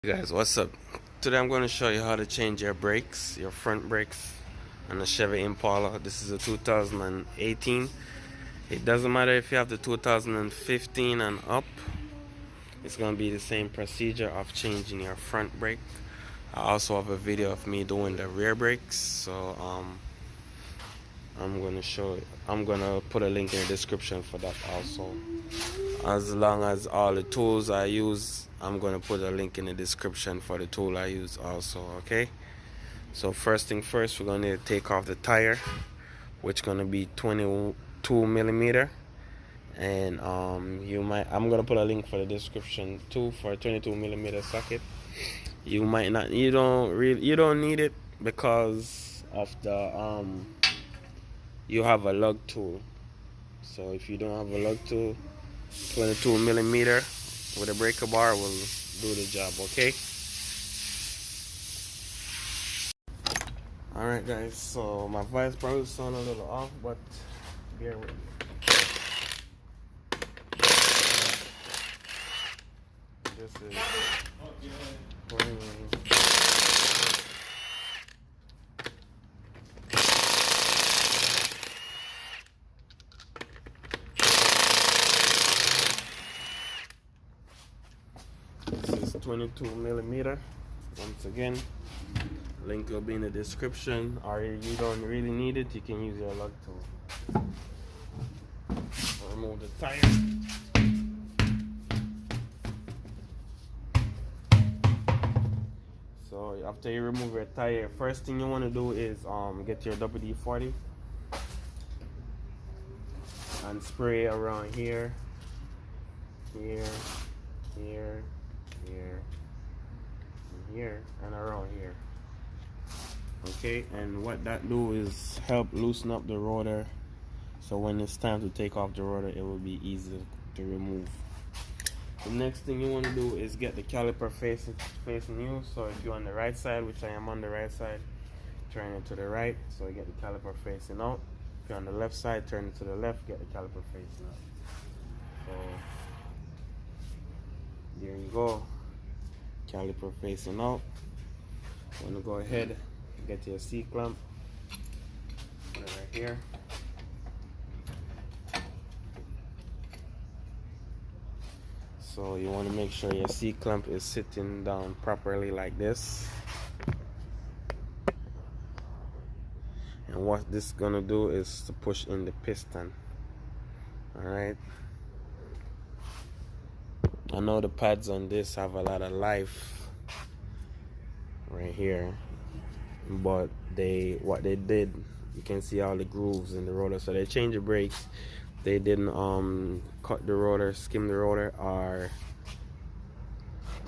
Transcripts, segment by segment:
Guys, what's up? Today I'm going to show you how to change your brakes, your front brakes on the Chevy Impala. This is a 2018. It doesn't matter if you have the 2015 and up. It's going to be the same procedure of changing your front brake. I also have a video of me doing the rear brakes. So I'm going to show it. I'm going to put a link in the description for that also. As long as all the tools I use, I'm going to put a link in the description for the tool I use also, okay? So first thing first, we're going to take off the tire, which is going to be 22 millimeter. And I'm going to put a link for the description too for a 22 millimeter socket. You don't need it because of the you have a lug tool. So if you don't have a lug tool, 22 millimeter with a breaker bar will do the job, okay? Alright guys, so my voice probably sound a little off, but bear with me. This is This is 22 millimeter. Once again, link will be in the description, or if you don't really need it, you can use your lug tool. Remove the tire. So after you remove your tire, first thing you want to do is get your WD-40 and spray around here, here, here, and around here. Okay, and what that do is help loosen up the rotor, so when it's time to take off the rotor, it will be easy to remove. The next thing you want to do is get the caliper facing you. So if you're on the right side, which I am on the right side, turn it to the right, so you get the caliper facing out. If you're on the left side, turn it to the left, get the caliper facing out. So there you go, caliper facing out. You want to go ahead, get your C-clamp, put it right here. So you want to make sure your C-clamp is sitting down properly like this. And what this is gonna do is to push in the piston. Alright. I know the pads on this have a lot of life right here, but what they did, you can see all the grooves in the rotor. So they changed the brakes. They didn't cut the rotor, skim the rotor, or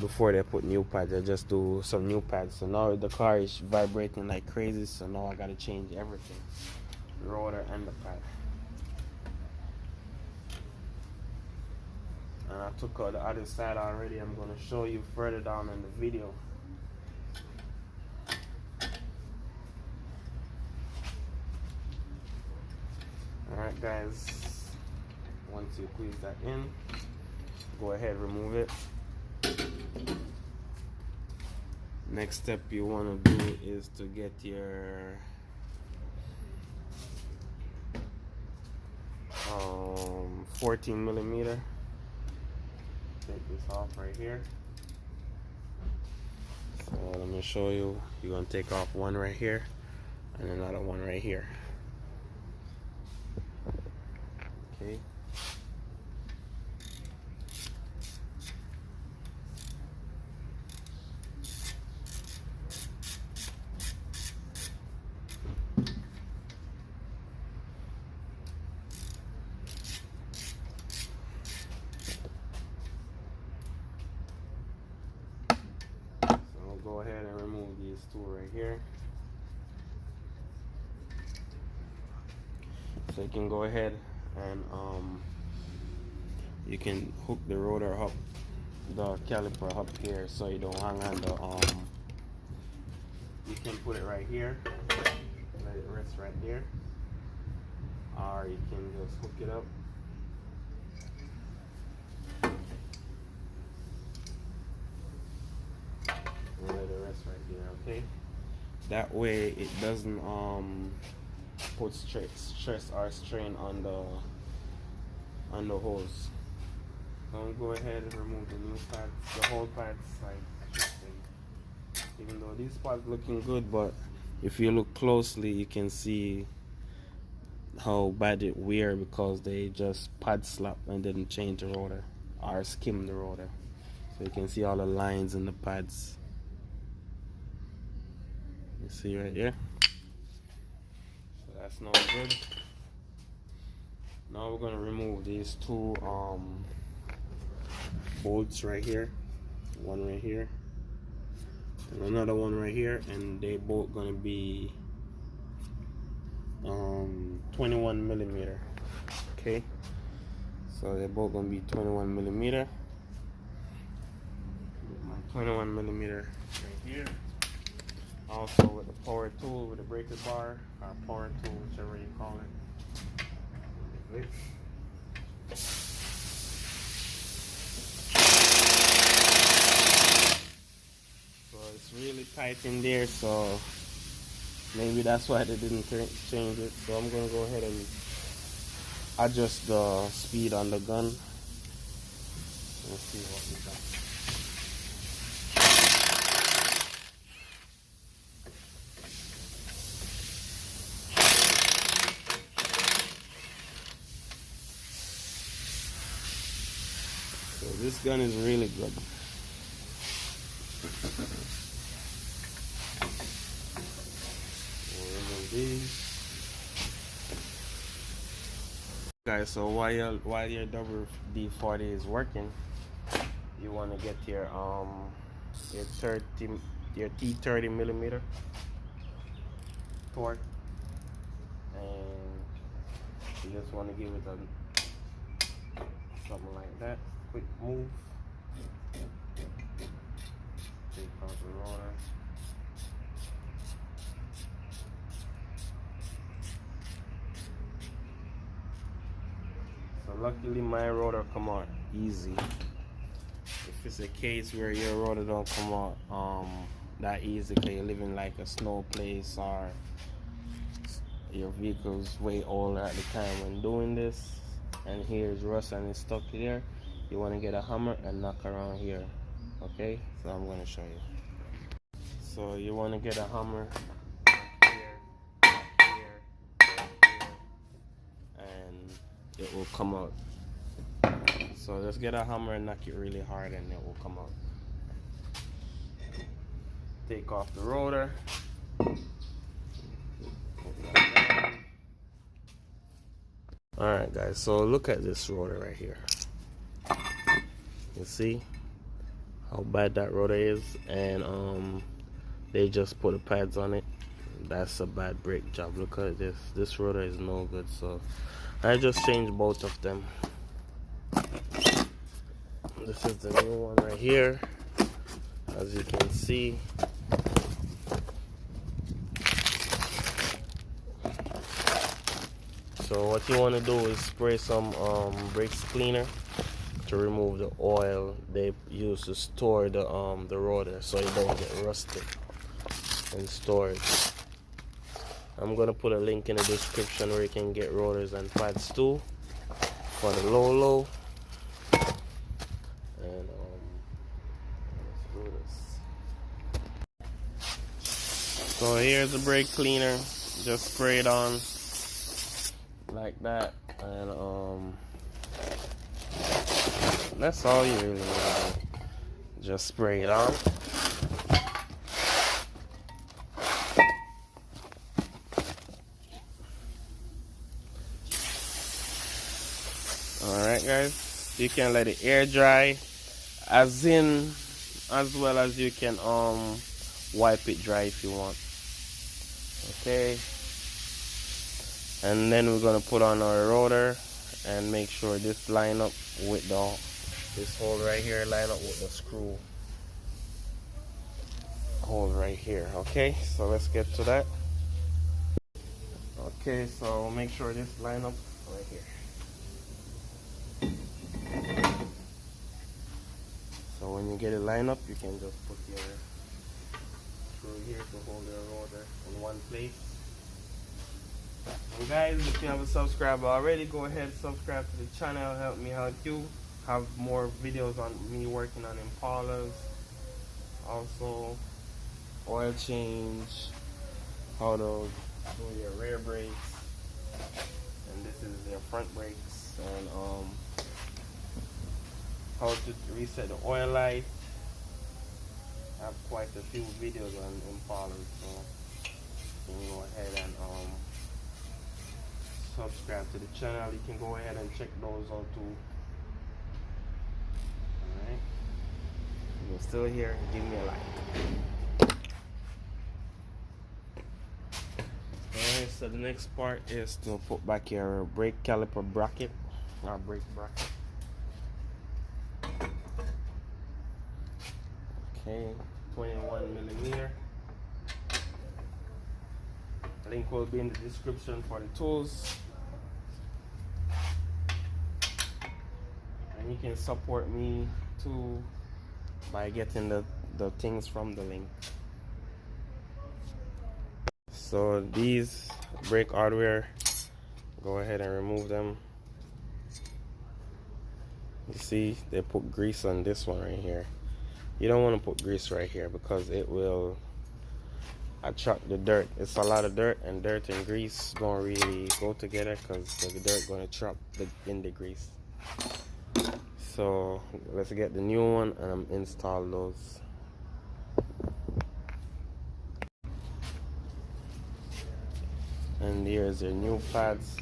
before they put new pads, they just do some new pads. So now the car is vibrating like crazy, so now I gotta change everything, the rotor and the pad. And I took out the other side already. I'm gonna show you further down in the video. Alright guys, once you squeeze that in, go ahead, remove it. Next step you want to do is to get your 14 millimeter. Take this off right here. So let me show you. You're going to take off one right here and another one right here. Okay. Go ahead and remove these two right here. So you can go ahead and you can hook the rotor up, the caliper up here, so you don't hang on the you can put it right here, let it rest right there, or you can just hook it up. right there, okay? That way it doesn't put stress or strain on the hose. I'll go ahead and remove the new pads, the whole pads side, I should say. Even though these pads looking good, but if you look closely, you can see how bad it wear because they just pad slap and didn't change the rotor or skim the rotor. So you can see all the lines in the pads. You see right here? So that's not good. Now we're gonna remove these two bolts right here. One right here and another one right here, and they both gonna be 21 millimeter. Okay, so they're both gonna be 21 millimeter. My 21 millimeter right here. Also with the power tool, with the breaker bar, or power tool, whichever you call it. So it's really tight in there, so maybe that's why they didn't change it. So I'm gonna go ahead and adjust the speed on the gun. Let's see what we got. So this gun is really good. Guys, so while your WD-40 is working, you want to get your T30 millimeter torque, and you just want to give it something like that. Quick move. Take out the rotor. So luckily my rotor come out easy. If it's a case where your rotor don't come out that easy because you live in like a snow place or your vehicle's way older at the time when doing this, and here's rust and it's stuck here, you want to get a hammer and knock around here. Okay, so I'm going to show you. So you want to get a hammer here, and it will come out. So just get a hammer and knock it really hard and it will come out. Take off the rotor. Alright guys, so look at this rotor right here. You see how bad that rotor is, and they just put the pads on it. That's a bad brake job. Look at this. This rotor is no good, so I just changed both of them. This is the new one right here, as you can see. So what you want to do is spray some brakes cleaner to remove the oil they use to store the rotor, so it don't get rusted in storage. I'm gonna put a link in the description where you can get rotors and pads too for the low. And let's do this. So here's the brake cleaner. Just spray it on like that, and that's all you really need to do. Just spray it on. Alright guys, you can let it air dry as well as you can wipe it dry if you want. Okay, and then we're gonna put on our rotor and make sure this line up with this hole right here, line up with the screw hole right here. Okay, so let's get to that. Okay, so make sure this line up right here. So when you get it lined up, you can just put place. And guys, if you haven't subscribed already, go ahead and subscribe to the channel. Help me help you. Have more videos on me working on Impalas. Also, oil change, how to do your rear brakes, and this is your front brakes, and how to reset the oil light. I have quite a few videos on Impalas, so you can go ahead and subscribe to the channel. You can go ahead and check those out too. Alright, if you're still here, give me a like. Alright, so the next part is to put back your brake caliper bracket, or brake bracket. Okay, 21mm. Link will be in the description for the tools. And you can support me too by getting the things from the link. So these brake hardware, go ahead and remove them. You see they put grease on this one right here. You don't want to put grease right here because it will attract the dirt. It's a lot of dirt, and dirt and grease don't really go together because the dirt going to trap in the grease. So let's get the new one and install those. And here's your new pads.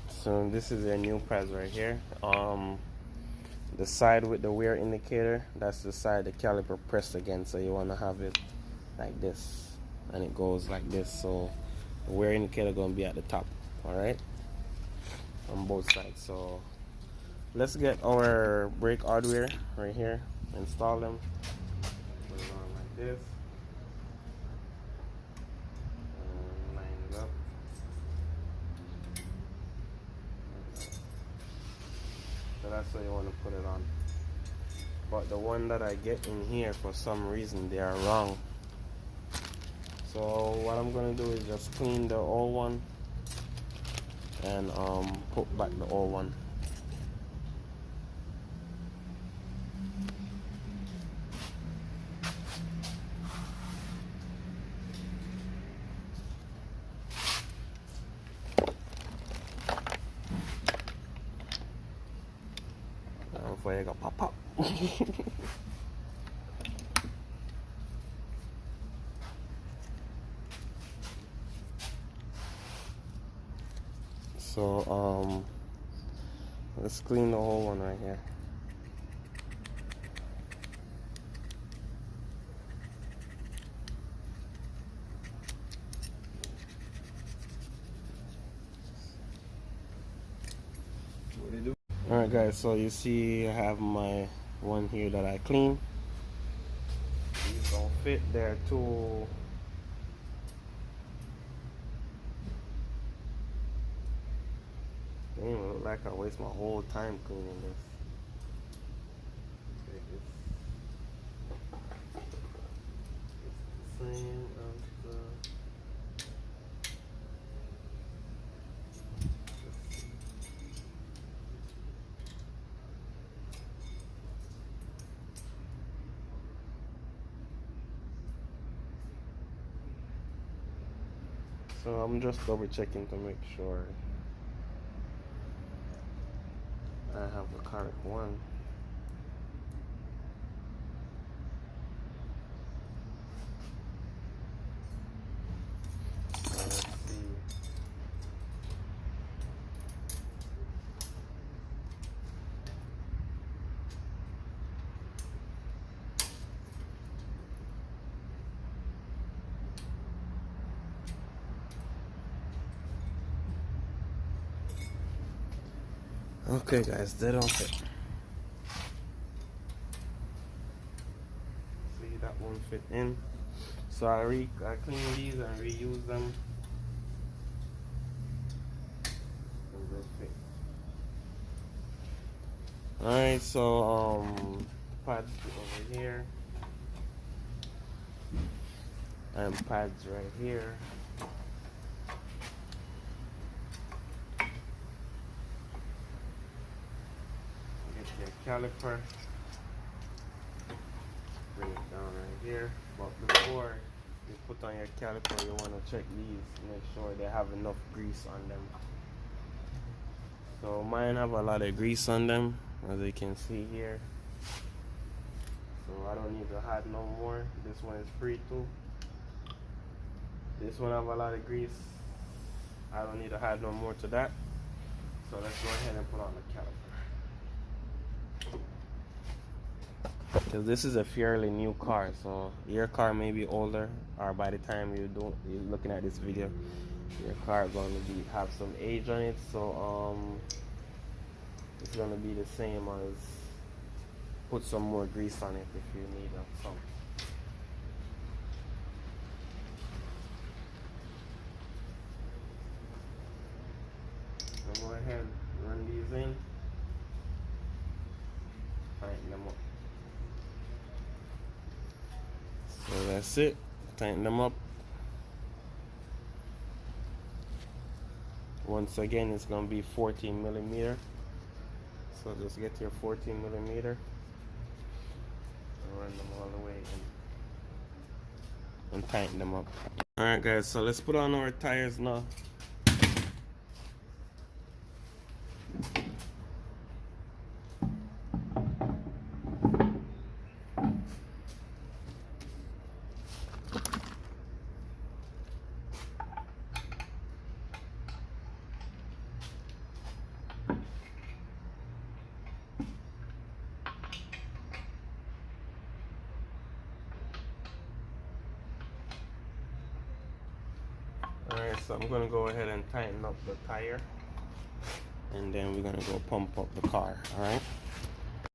So this is your new pads right here. The side with the wear indicator, that's the side the caliper pressed against, so you want to have it like this, and it goes like this, so the wear indicator gonna be at the top. All right, on both sides. So let's get our brake hardware right here, install them, put it on like this, and line it up. So that's what you want to put it on. But the one that I get in here, for some reason they are wrong. So what I'm gonna do is just clean the old one and put back the old one. Before you go pop pop. So let's clean the whole one right here. Alright guys, so you see I have my one here that I clean. These don't fit there too. Damn, it look like I waste my whole time cleaning this. It's the same as the... So I'm just double checking to make sure I have the correct one. Let's see. Okay guys, they don't fit. See, that won't fit in. So I clean these and reuse them. And they'll fit. Alright, so pads over here. and pads right here. Get your caliper, bring it down right here. But before you put on your caliper, you want to check these, make sure they have enough grease on them. So mine have a lot of grease on them, as you can see here. So I don't need to add no more. This one is free too. This one have a lot of grease. I don't need to add no more to that. So let's go ahead and put on the caliper. Because this is a fairly new car, so your car may be older, or by the time you're looking at this video, your car is going to have some age on it. So it's going to be the same as put some more grease on it if you need some. So go ahead, run these in, tighten them up. So that's it, tighten them up. Once again, it's going to be 14 millimeter. So just get your 14 millimeter and run them all the way in and tighten them up. Alright guys, so let's put on our tires now. Alright, so I'm going to go ahead and tighten up the tire, and then we're going to go pump up the car. Alright,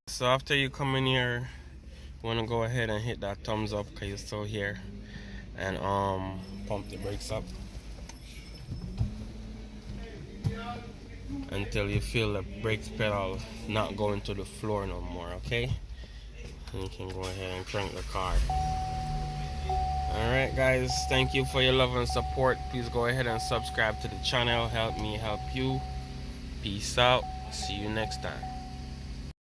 so after you come in here, you want to go ahead and hit that thumbs up because you're still here, and pump the brakes up until you feel the brakes pedal not going to the floor no more. Okay, and you can go ahead and crank the car. Alright guys, thank you for your love and support. Please go ahead and subscribe to the channel. Help me help you. Peace out. See you next time.